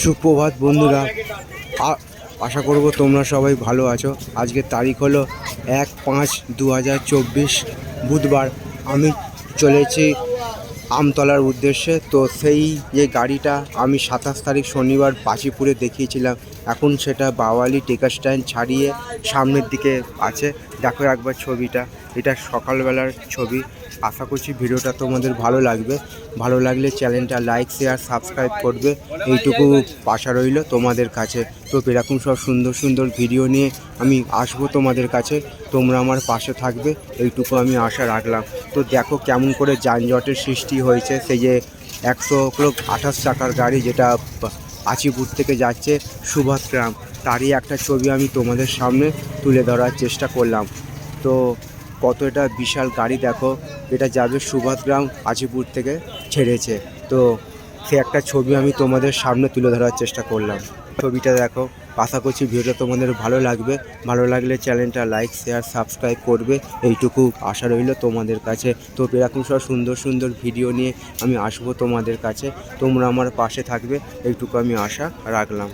সুপ্রভাত বন্ধুরা, আশা করব তোমরা সবাই ভালো আছো। আজকের তারিখ হলো 1/5/2024 বুধবার। আমি চলেছি আমতলার উদ্দেশ্যে। তো সেই যে গাড়িটা আমি 27 তারিখ শনিবার পাঁচিপুরে দেখিয়েছিলাম, এখন সেটা বাওয়ালি টেকার স্ট্যান্ড ছাড়িয়ে সামনের দিকে আছে। দেখো একবার ছবিটা, এটা সকালবেলার ছবি। আশা করছি ভিডিওটা তোমাদের ভালো লাগবে। ভালো লাগলে চ্যানেলটা লাইক শেয়ার সাবস্ক্রাইব করবে, এইটুকু আশা রইল তোমাদের কাছে। তো এরকম সব সুন্দর সুন্দর ভিডিও নিয়ে আমি আসবো তোমাদের কাছে, তোমরা আমার পাশে থাকবে, এইটুকু আমি আশা রাখলাম। তো দেখো কেমন করে যানজটের সৃষ্টি হয়েছে। সেই যে 128 চাকার গাড়ি যেটা পাঁচিপুর থেকে যাচ্ছে সুভাষগ্রাম, তারই একটা ছবি আমি তোমাদের সামনে তুলে ধরার চেষ্টা করলাম। তো কত এটা বিশাল গাড়ি দেখো, এটা যাবে সুভাষগ্রাম পাঁচিপুর থেকে ছেড়েছে। তো সে একটা ছবি আমি তোমাদের সামনে তুলে ধরার চেষ্টা করলাম। ছবিটা দেখো, আশা করছি ভিডিওটা তোমাদের ভালো লাগবে। ভালো লাগলে চ্যানেলটা লাইক শেয়ার সাবস্ক্রাইব করবে, এইটুকু আশা রইল তোমাদের কাছে। তো এরকম সব সুন্দর সুন্দর ভিডিও নিয়ে আমি আসবো তোমাদের কাছে, তোমরা আমার পাশে থাকবে, এইটুকু আমি আশা রাখলাম।